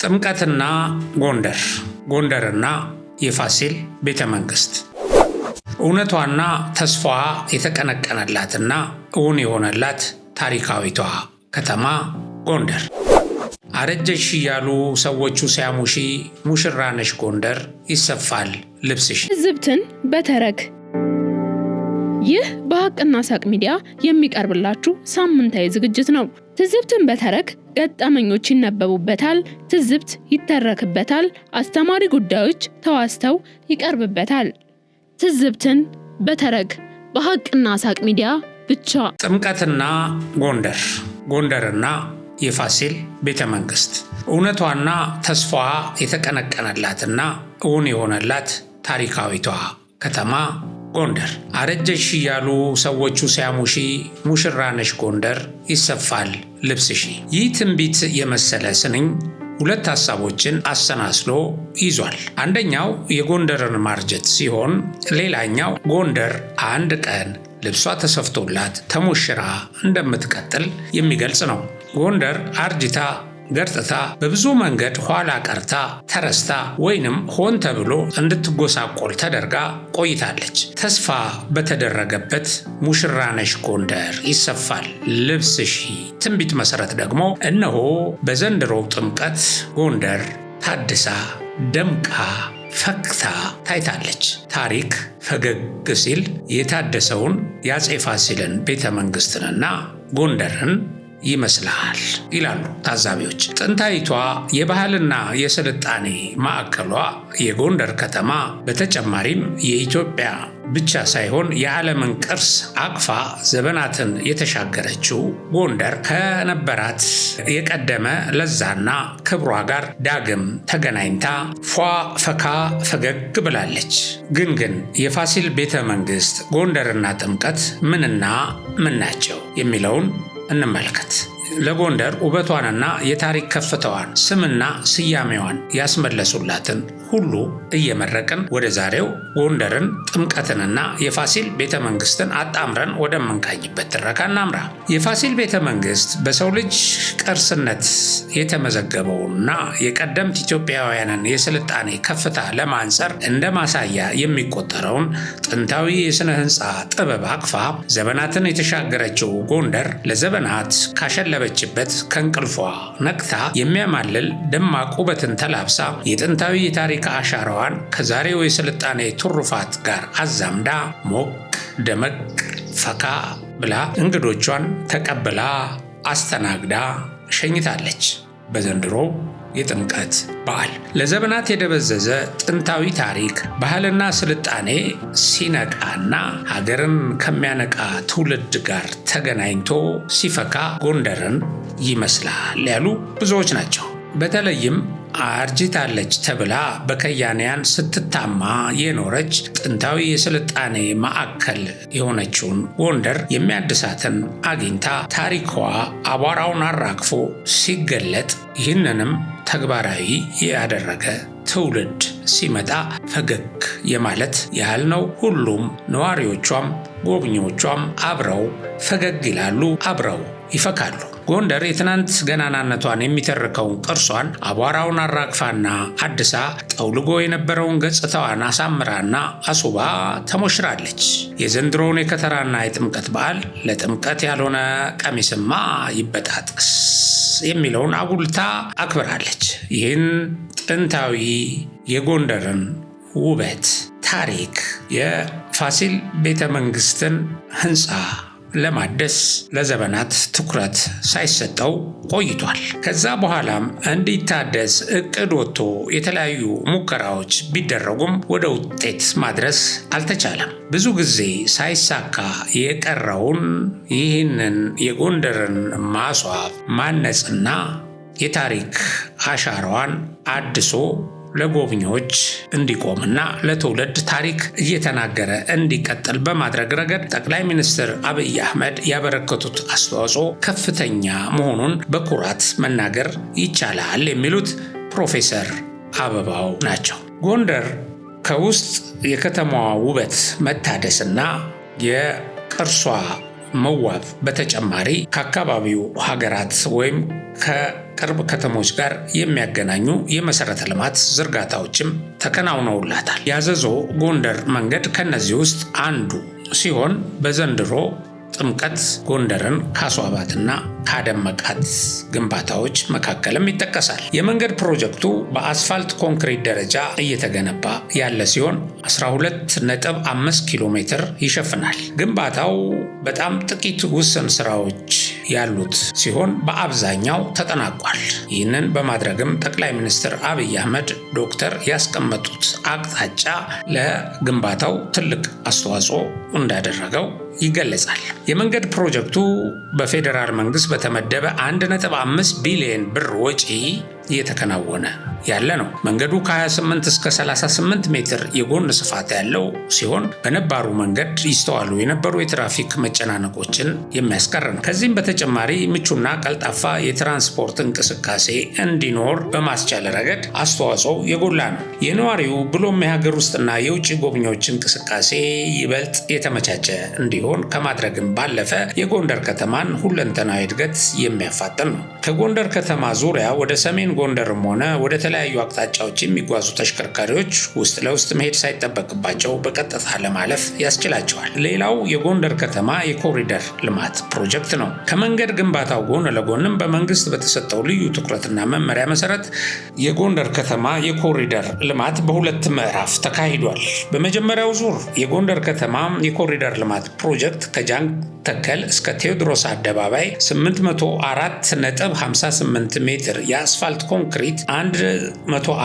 ጥምቀትና ጎንደር፣ ጎንደርና የፋሲል ቤተ መንግስት። እውነቷና ተስፋዋ የተቀነቀነላትና እውን የሆነላት ታሪካዊቷ ከተማ ጎንደር። አረጀሽ እያሉ ሰዎቹ ሲያሙሺ፣ ሙሽራ ነሽ ጎንደር ይሰፋል ልብስሽ። ትዝብትን በተረክ ይህ በሀቅና ሳቅ ሚዲያ የሚቀርብላችሁ ሳምንታዊ ዝግጅት ነው። ትዝብትን በተረክ ገጠመኞች ይነበቡበታል፣ ትዝብት ይተረክበታል፣ አስተማሪ ጉዳዮች ተዋስተው ይቀርብበታል። ትዝብትን በተረክ በሀቅና ሳቅ ሚዲያ ብቻ። ጥምቀትና ጎንደር፣ ጎንደርና የፋሲል ቤተ መንግስት። እውነቷና ተስፋዋ የተቀነቀነላትና እውን የሆነላት ታሪካዊቷ ከተማ ጎንደር። አረጀሽ እያሉ ሰዎቹ ሲያሙሺ፣ ሙሽራ ነሽ ጎንደር ይሰፋል ልብስሽ። ይህ ትንቢት የመሰለ ስንኝ ሁለት ሐሳቦችን አሰናስሎ ይዟል። አንደኛው የጎንደርን ማርጀት ሲሆን፣ ሌላኛው ጎንደር አንድ ቀን ልብሷ ተሰፍቶላት ተሞሽራ እንደምትቀጥል የሚገልጽ ነው። ጎንደር አርጅታ ገርጥታ በብዙ መንገድ ኋላ ቀርታ ተረስታ ወይንም ሆን ተብሎ እንድትጎሳቆል ተደርጋ ቆይታለች። ተስፋ በተደረገበት ሙሽራ ነሽ ጎንደር ይሰፋል ልብስሽ ትንቢት መሰረት ደግሞ እነሆ በዘንድሮው ጥምቀት ጎንደር ታድሳ ደምቃ ፈክታ ታይታለች። ታሪክ ፈገግ ሲል የታደሰውን የአፄ ፋሲልን ቤተ መንግስትንና ጎንደርን ይመስላል ይላሉ ታዛቢዎች። ጥንታዊቷ የባህልና የስልጣኔ ማዕከሏ የጎንደር ከተማ በተጨማሪም የኢትዮጵያ ብቻ ሳይሆን የዓለምን ቅርስ አቅፋ ዘመናትን የተሻገረችው ጎንደር ከነበራት የቀደመ ለዛና ክብሯ ጋር ዳግም ተገናኝታ ፏ ፈካ ፈገግ ብላለች። ግን የፋሲል ቤተ መንግስት፣ ጎንደርና ጥምቀት ምንና ምን ናቸው የሚለውን እንመልከት። ለጎንደር ውበቷንና የታሪክ ከፍታዋን ስምና ስያሜዋን ያስመለሱላትን ሁሉ እየመረቅን ወደ ዛሬው ጎንደርን፣ ጥምቀትንና የፋሲል ቤተ መንግስትን አጣምረን ወደምንቃኝበት ትረካ እናምራ። የፋሲል ቤተ መንግስት በሰው ልጅ ቅርስነት የተመዘገበውና የቀደምት ኢትዮጵያውያንን የስልጣኔ ከፍታ ለማንጸር እንደ ማሳያ የሚቆጠረውን ጥንታዊ የሥነ ሕንፃ ጥበብ አቅፋ ዘመናትን የተሻገረችው ጎንደር ለዘመናት ካሸለበችበት ከእንቅልፏ ነቅታ የሚያማልል ደማቅ ውበትን ተላብሳ የጥንታዊ የታሪክ አሻራዋን ከዛሬው የስልጣኔ ትሩፋት ጋር አዛምዳ ሞቅ ደመቅ ፈካ ብላ እንግዶቿን ተቀብላ አስተናግዳ ሸኝታለች። በዘንድሮ የጥምቀት በዓል ለዘመናት የደበዘዘ ጥንታዊ ታሪክ፣ ባህልና ስልጣኔ ሲነቃና ሀገርን ከሚያነቃ ትውልድ ጋር ተገናኝቶ ሲፈካ ጎንደርን ይመስላል ያሉ ብዙዎች ናቸው። በተለይም አርጅታለች ተብላ በከያንያን ስትታማ የኖረች ጥንታዊ የስልጣኔ ማዕከል የሆነችውን ጎንደር የሚያድሳትን አግኝታ ታሪኳ አቧራውን አራግፎ ሲገለጥ ይህንንም ተግባራዊ ያደረገ ትውልድ ሲመጣ ፈገግ የማለት ያህል ነው። ሁሉም ነዋሪዎቿም ጎብኚዎቿም አብረው ፈገግ ይላሉ፣ አብረው ይፈካሉ። ጎንደር የትናንት ገናናነቷን የሚተርከውን ቅርሷን አቧራውን አራግፋና አድሳ ጠውልጎ የነበረውን ገጽታዋን አሳምራና አሱባ ተሞሽራለች። የዘንድሮውን የከተራና የጥምቀት በዓል ለጥምቀት ያልሆነ ቀሚስማ ይበጣጥስ የሚለውን አጉልታ አክብራለች። ይህን ጥንታዊ የጎንደርን ውበት፣ ታሪክ፣ የፋሲል ቤተ መንግስትን ህንፃ ለማደስ ለዘመናት ትኩረት ሳይሰጠው ቆይቷል። ከዛ በኋላም እንዲታደስ እቅድ ወጥቶ የተለያዩ ሙከራዎች ቢደረጉም ወደ ውጤት ማድረስ አልተቻለም። ብዙ ጊዜ ሳይሳካ የቀረውን ይህንን የጎንደርን ማስዋብ ማነጽና የታሪክ አሻራዋን አድሶ ለጎብኚዎች እንዲቆምና ለትውልድ ታሪክ እየተናገረ እንዲቀጥል በማድረግ ረገድ ጠቅላይ ሚኒስትር አብይ አህመድ ያበረከቱት አስተዋጽኦ ከፍተኛ መሆኑን በኩራት መናገር ይቻላል የሚሉት ፕሮፌሰር አበባው ናቸው። ጎንደር ከውስጥ የከተማዋ ውበት መታደስና የቅርሷ መዋብ በተጨማሪ ከአካባቢው ሀገራት ወይም ከቅርብ ከተሞች ጋር የሚያገናኙ የመሰረተ ልማት ዝርጋታዎችም ተከናውነውላታል። የአዘዞ ጎንደር መንገድ ከነዚህ ውስጥ አንዱ ሲሆን በዘንድሮ ጥምቀት ጎንደርን ካስዋባትና ካደመቃት ግንባታዎች መካከልም ይጠቀሳል። የመንገድ ፕሮጀክቱ በአስፋልት ኮንክሪት ደረጃ እየተገነባ ያለ ሲሆን 12.5 ኪሎ ሜትር ይሸፍናል። ግንባታው በጣም ጥቂት ውስን ስራዎች ያሉት ሲሆን በአብዛኛው ተጠናቋል። ይህንን በማድረግም ጠቅላይ ሚኒስትር አብይ አህመድ ዶክተር ያስቀመጡት አቅጣጫ ለግንባታው ትልቅ አስተዋጽኦ እንዳደረገው ይገለጻል። የመንገድ ፕሮጀክቱ በፌዴራል መንግስት በተመደበ 1.5 ቢሊዮን ብር ወጪ እየተከናወነ ያለ ነው። መንገዱ ከ28 እስከ 38 ሜትር የጎን ስፋት ያለው ሲሆን በነባሩ መንገድ ይስተዋሉ የነበሩ የትራፊክ መጨናነቆችን የሚያስቀር ነው። ከዚህም በተጨማሪ ምቹና ቀልጣፋ የትራንስፖርት እንቅስቃሴ እንዲኖር በማስቻል ረገድ አስተዋጽኦ የጎላ ነው። የነዋሪው ብሎም የሀገር ውስጥና የውጭ ጎብኚዎች እንቅስቃሴ ይበልጥ የተመቻቸ እንዲሆን ከማድረግም ባለፈ የጎንደር ከተማን ሁለንተናዊ እድገት የሚያፋጥን ነው። ከጎንደር ከተማ ዙሪያ ወደ ሰሜን ጎንደርም ሆነ ወደ ተለያዩ አቅጣጫዎች የሚጓዙ ተሽከርካሪዎች ውስጥ ለውስጥ መሄድ ሳይጠበቅባቸው በቀጥታ ለማለፍ ያስችላቸዋል። ሌላው የጎንደር ከተማ የኮሪደር ልማት ፕሮጀክት ነው። ከመንገድ ግንባታው ጎን ለጎንም በመንግስት በተሰጠው ልዩ ትኩረትና መመሪያ መሰረት የጎንደር ከተማ የኮሪደር ልማት በሁለት ምዕራፍ ተካሂዷል። በመጀመሪያው ዙር የጎንደር ከተማ የኮሪደር ልማት ፕሮጀክት ከጃን ተከል እስከ ቴዎድሮስ አደባባይ 804.58 ሜትር የአስፋልት ኮንክሪት፣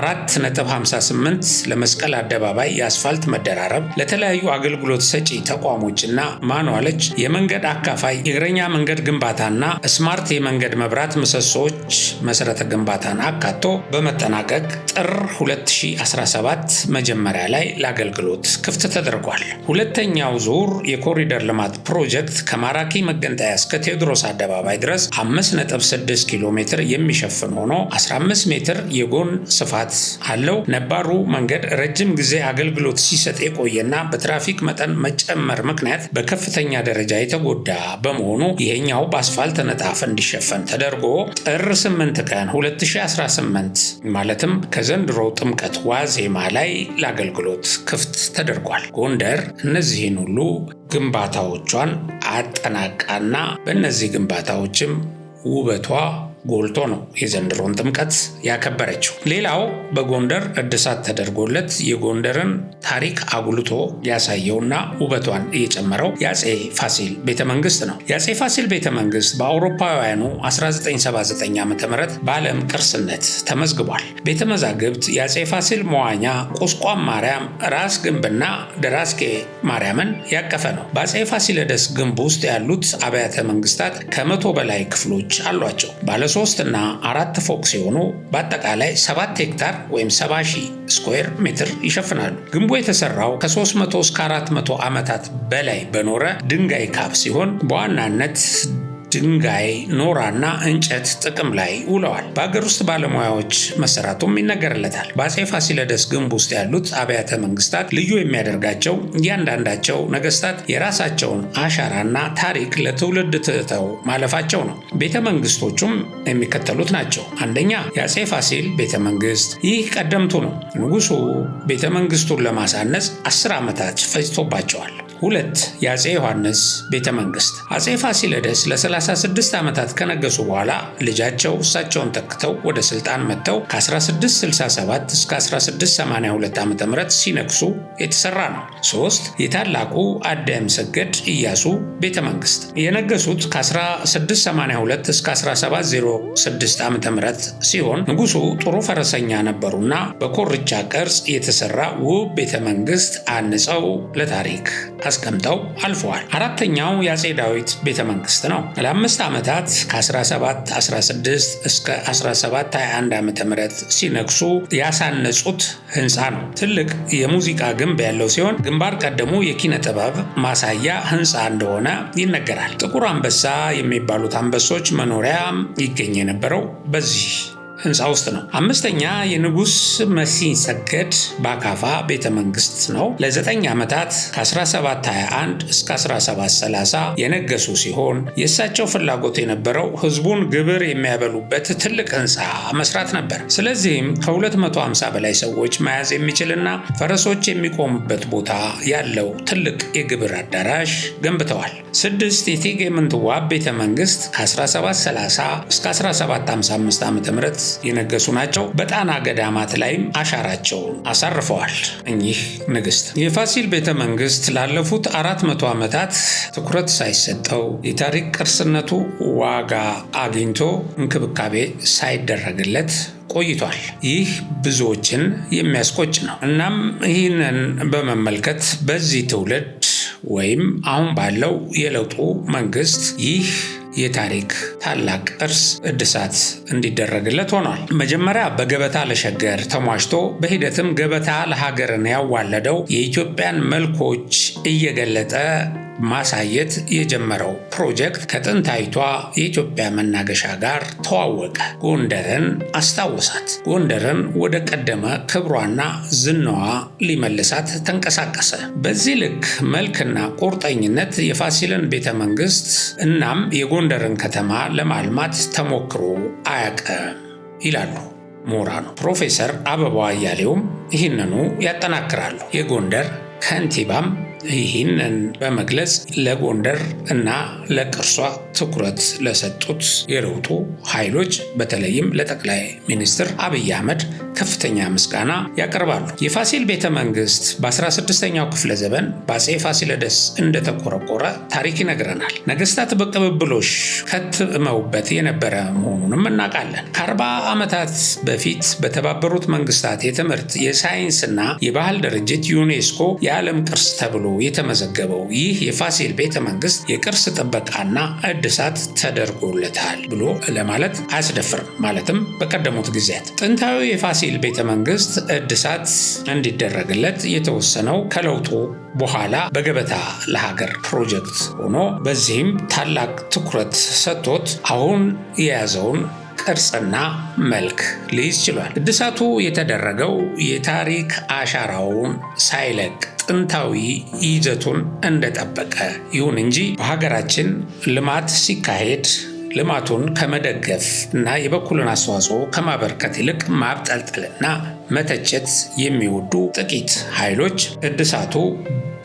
104.58 ለመስቀል አደባባይ የአስፋልት መደራረብ፣ ለተለያዩ አገልግሎት ሰጪ ተቋሞችና ማኑዋሎች የመንገድ አካፋይ የእግረኛ መንገድ ግንባታና ስማርት የመንገድ መብራት ምሰሶዎች መሰረተ ግንባታን አካቶ በመጠናቀቅ ጥር 2017 መጀመሪያ ላይ ለአገልግሎት ክፍት ተደርጓል። ሁለተኛው ዙር የኮሪደር ልማት ፕሮጀክት ከማራኪ መገንጠያ እስከ ቴዎድሮስ አደባባይ ድረስ 5.6 ኪሎ ሜትር የሚሸፍን ሆኖ 15 ሜትር የጎን ስፋት አለው። ነባሩ መንገድ ረጅም ጊዜ አገልግሎት ሲሰጥ የቆየና በትራፊክ መጠን መጨመር ምክንያት በከፍተኛ ደረጃ የተጎዳ በመሆኑ ይሄኛው በአስፋልት ንጣፍ እንዲሸፈን ተደርጎ ጥር 8 ቀን 2018 ማለትም ከዘንድሮ ጥምቀት ዋዜማ ላይ ለአገልግሎት ክፍት ተደርጓል። ጎንደር እነዚህን ሁሉ ግንባታዎቿን አጠናቃና በእነዚህ ግንባታዎችም ውበቷ ጎልቶ ነው የዘንድሮን ጥምቀት ያከበረችው። ሌላው በጎንደር እድሳት ተደርጎለት የጎንደርን ታሪክ አጉልቶ ያሳየውና ውበቷን እየጨመረው የአፄ ፋሲል ቤተመንግስት ነው። የአፄ ፋሲል ቤተመንግስት በአውሮፓውያኑ 1979 ዓ.ም በዓለም ቅርስነት ተመዝግቧል። ቤተመዛግብት የአፄ ፋሲል መዋኛ፣ ቁስቋም ማርያም፣ ራስ ግንብና ደራስጌ ማርያምን ያቀፈ ነው። በአፄ ፋሲለደስ ግንብ ውስጥ ያሉት አብያተ መንግስታት ከ100 በላይ ክፍሎች አሏቸው። ባለ 3 እና 4 ፎቅ ሲሆኑ በአጠቃላይ 7 ሄክታር ወይም 70,000 ስኩዌር ሜትር ይሸፍናሉ። ግንቡ የተሰራው ከ300 እስከ 400 ዓመታት በላይ በኖረ ድንጋይ ካብ ሲሆን በዋናነት ድንጋይ፣ ኖራና እንጨት ጥቅም ላይ ውለዋል። በአገር ውስጥ ባለሙያዎች መሰራቱም ይነገርለታል። በአፄ ፋሲለደስ ግንብ ውስጥ ያሉት አብያተ መንግስታት ልዩ የሚያደርጋቸው እያንዳንዳቸው ነገስታት የራሳቸውን አሻራና ታሪክ ለትውልድ ትተው ማለፋቸው ነው። ቤተ መንግስቶቹም የሚከተሉት ናቸው። አንደኛ፣ የአፄ ፋሲል ቤተ መንግስት። ይህ ቀደምቱ ነው። ንጉሱ ቤተ መንግስቱን ለማሳነጽ 10 ዓመታት ፈጅቶባቸዋል። 2. የአፄ ዮሐንስ ቤተ መንግስት። አፄ ፋሲለደስ ለ36 ዓመታት ከነገሱ በኋላ ልጃቸው እሳቸውን ተክተው ወደ ስልጣን መጥተው ከ1667 እስከ 1682 ዓ.ም ሲነግሱ የተሰራ ነው። 3. የታላቁ አዳም ሰገድ ኢያሱ ቤተ መንግስት። የነገሱት ከ1682 እስከ 1706 ዓ.ም ሲሆን ንጉሱ ጥሩ ፈረሰኛ ነበሩና በኮርቻ ቅርጽ የተሰራ ውብ ቤተ መንግስት አንጸው ለታሪክ አስቀምጠው አልፈዋል። 4ኛው የአፄ ዳዊት ቤተ መንግስት ነው። ለ5 ዓመታት ከ1716 እስከ 1721 ዓ.ም ሲነግሱ ያሳነጹት ህንፃ ነው። ትልቅ የሙዚቃ ግንብ ያለው ሲሆን ግንባር ቀደሙ የኪነ ጥበብ ማሳያ ህንፃ እንደሆነ ይነገራል። ጥቁር አንበሳ የሚባሉት አንበሶች መኖሪያ ይገኝ የነበረው በዚህ ህንፃ ውስጥ ነው። አምስተኛ የንጉስ መሲህ ሰገድ በአካፋ ቤተ መንግስት ነው። ለ9 ዓመታት ከ1721 እስከ 1730 የነገሱ ሲሆን የእሳቸው ፍላጎት የነበረው ህዝቡን ግብር የሚያበሉበት ትልቅ ህንፃ መስራት ነበር። ስለዚህም ከ250 በላይ ሰዎች መያዝ የሚችልና ፈረሶች የሚቆሙበት ቦታ ያለው ትልቅ የግብር አዳራሽ ገንብተዋል። 6 የእቴጌ ምንትዋብ ቤተ መንግስት ከ1730 እስከ 1755 ዓ.ም የነገሱ ናቸው። በጣና ገዳማት ላይም አሻራቸውን አሳርፈዋል። እኚህ ንግስት የፋሲል ቤተ መንግስት ላለፉት 400 ዓመታት ትኩረት ሳይሰጠው የታሪክ ቅርስነቱ ዋጋ አግኝቶ እንክብካቤ ሳይደረግለት ቆይቷል። ይህ ብዙዎችን የሚያስቆጭ ነው። እናም ይህንን በመመልከት በዚህ ትውልድ ወይም አሁን ባለው የለውጡ መንግስት ይህ የታሪክ ታላቅ ቅርስ እድሳት እንዲደረግለት ሆኗል። መጀመሪያ በገበታ ለሸገር ተሟሽቶ በሂደትም ገበታ ለሀገርን ያዋለደው የኢትዮጵያን መልኮች እየገለጠ ማሳየት የጀመረው ፕሮጀክት ከጥንታዊቷ የኢትዮጵያ መናገሻ ጋር ተዋወቀ። ጎንደርን አስታወሳት። ጎንደርን ወደ ቀደመ ክብሯና ዝናዋ ሊመልሳት ተንቀሳቀሰ። በዚህ ልክ መልክና ቁርጠኝነት የፋሲልን ቤተ መንግስት እናም የጎንደርን ከተማ ለማልማት ተሞክሮ አያውቅም ይላሉ ምሁራኑ። ፕሮፌሰር አበባው አያሌውም ይህንኑ ያጠናክራሉ። የጎንደር ከንቲባም ይህንን በመግለጽ ለጎንደር እና ለቅርሷ ትኩረት ለሰጡት የለውጡ ኃይሎች በተለይም ለጠቅላይ ሚኒስትር አብይ አህመድ ከፍተኛ ምስጋና ያቀርባሉ። የፋሲል ቤተ መንግስት በ16ኛው ክፍለ ዘመን በአፄ ፋሲለደስ እንደተቆረቆረ ታሪክ ይነግረናል። ነገስታት በቅብብሎሽ ከትመውበት የነበረ መሆኑንም እናውቃለን። ከ40 ዓመታት በፊት በተባበሩት መንግስታት የትምህርት የሳይንስና የባህል ድርጅት ዩኔስኮ የዓለም ቅርስ ተብሎ የተመዘገበው ይህ የፋሲል ቤተ መንግስት የቅርስ ጥበቃና እድሳት ተደርጎለታል ብሎ ለማለት አያስደፍርም። ማለትም በቀደሙት ጊዜያት ጥንታዊ የፋሲል ቤተ መንግስት እድሳት እንዲደረግለት የተወሰነው ከለውጡ በኋላ በገበታ ለሀገር ፕሮጀክት ሆኖ በዚህም ታላቅ ትኩረት ሰጥቶት አሁን የያዘውን ቅርጽና መልክ ሊይዝ ችሏል። እድሳቱ የተደረገው የታሪክ አሻራውን ሳይለቅ ጥንታዊ ይዘቱን እንደጠበቀ ይሁን እንጂ በሀገራችን ልማት ሲካሄድ ልማቱን ከመደገፍ እና የበኩልን አስተዋጽኦ ከማበርከት ይልቅ ማብጠልጠልና መተቸት የሚወዱ ጥቂት ኃይሎች እድሳቱ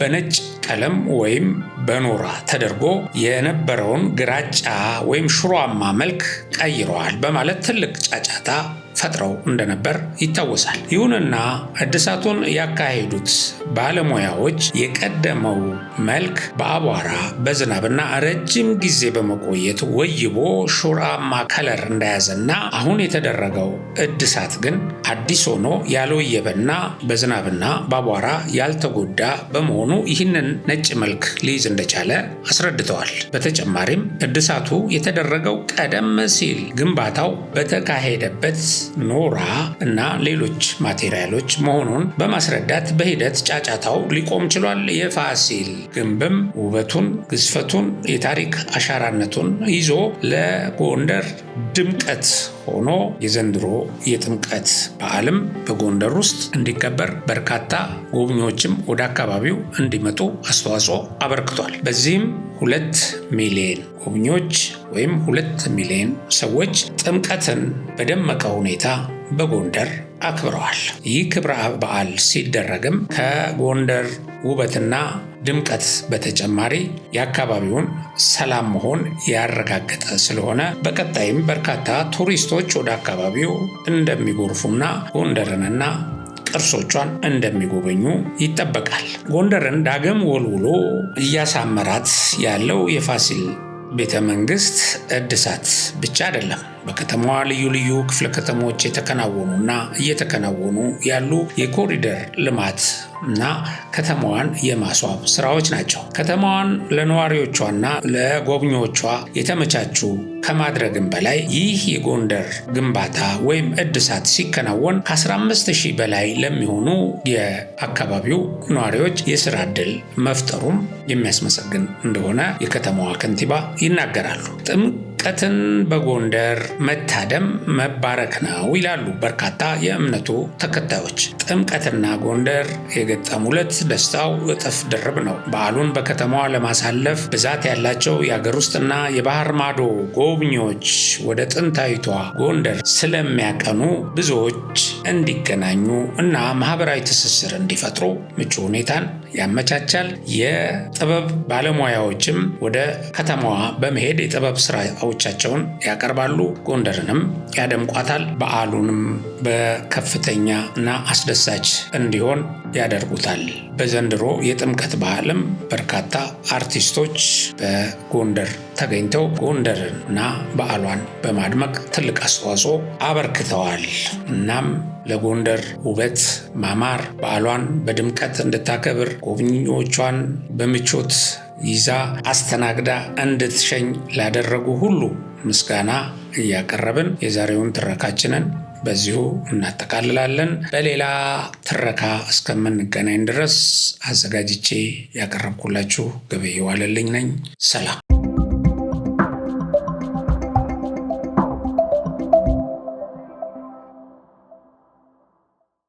በነጭ ቀለም ወይም በኖራ ተደርጎ የነበረውን ግራጫ ወይም ሽሮአማ መልክ ቀይረዋል በማለት ትልቅ ጫጫታ ፈጥረው እንደነበር ይታወሳል። ይሁንና እድሳቱን ያካሄዱት ባለሙያዎች የቀደመው መልክ በአቧራ በዝናብና ረጅም ጊዜ በመቆየት ወይቦ ሹራማ ከለር እንደያዘና አሁን የተደረገው እድሳት ግን አዲስ ሆኖ ያልወየበና በዝናብና በአቧራ ያልተጎዳ በመሆኑ ይህንን ነጭ መልክ ሊይዝ እንደቻለ አስረድተዋል። በተጨማሪም እድሳቱ የተደረገው ቀደም ሲል ግንባታው በተካሄደበት ኖራ እና ሌሎች ማቴሪያሎች መሆኑን በማስረዳት በሂደት ጫጫታው ሊቆም ችሏል። የፋሲል ግንብም ውበቱን፣ ግዝፈቱን፣ የታሪክ አሻራነቱን ይዞ ለጎንደር ድምቀት ሆኖ የዘንድሮ የጥምቀት በዓልም በጎንደር ውስጥ እንዲከበር በርካታ ጎብኚዎችም ወደ አካባቢው እንዲመጡ አስተዋጽኦ አበርክቷል። በዚህም 2 ሚሊዮን ጎብኚዎች ወይም 2 ሚሊዮን ሰዎች ጥምቀትን በደመቀ ሁኔታ በጎንደር አክብረዋል። ይህ ክብረ በዓል ሲደረግም ከጎንደር ውበትና ድምቀት በተጨማሪ የአካባቢውን ሰላም መሆን ያረጋገጠ ስለሆነ በቀጣይም በርካታ ቱሪስቶች ወደ አካባቢው እንደሚጎርፉና ጎንደርንና ቅርሶቿን እንደሚጎበኙ ይጠበቃል። ጎንደርን ዳግም ወልውሎ እያሳመራት ያለው የፋሲል ቤተ መንግስት እድሳት ብቻ አይደለም። በከተማዋ ልዩ ልዩ ክፍለ ከተሞች የተከናወኑና እየተከናወኑ ያሉ የኮሪደር ልማት እና ከተማዋን የማስዋብ ስራዎች ናቸው። ከተማዋን ለነዋሪዎቿና ለጎብኚዎቿ የተመቻቹ ከማድረግም በላይ ይህ የጎንደር ግንባታ ወይም እድሳት ሲከናወን ከ15,000 በላይ ለሚሆኑ የአካባቢው ነዋሪዎች የስራ ዕድል መፍጠሩም የሚያስመሰግን እንደሆነ የከተማዋ ከንቲባ ይናገራሉ። ጥምቀትን በጎንደር መታደም መባረክ ነው ይላሉ በርካታ የእምነቱ ተከታዮች። ጥምቀትና ጎንደር የገጠሙለት ደስታው እጥፍ ድርብ ነው። በዓሉን በከተማዋ ለማሳለፍ ብዛት ያላቸው የአገር ውስጥና የባህር ማዶ ጎብኚዎች ወደ ጥንታዊቷ ጎንደር ስለሚያቀኑ ብዙዎች እንዲገናኙ እና ማህበራዊ ትስስር እንዲፈጥሩ ምቹ ሁኔታን ያመቻቻል። የጥበብ ባለሙያዎችም ወደ ከተማዋ በመሄድ የጥበብ ስራዎቻቸውን ያቀርባሉ፣ ጎንደርንም ያደምቋታል። በዓሉንም በከፍተኛ እና አስደሳች እንዲሆን ያደርጉታል። በዘንድሮ የጥምቀት በዓልም በርካታ አርቲስቶች በጎንደር ተገኝተው ጎንደርና በዓሏን በማድመቅ ትልቅ አስተዋጽኦ አበርክተዋል። እናም ለጎንደር ውበት ማማር በዓሏን በድምቀት እንድታከብር ጎብኚዎቿን በምቾት ይዛ አስተናግዳ እንድትሸኝ ላደረጉ ሁሉ ምስጋና እያቀረብን የዛሬውን ትረካችንን በዚሁ እናጠቃልላለን። በሌላ ትረካ እስከምንገናኝ ድረስ አዘጋጅቼ ያቀረብኩላችሁ ገበየሁ ዋለልኝ ነኝ። ሰላም።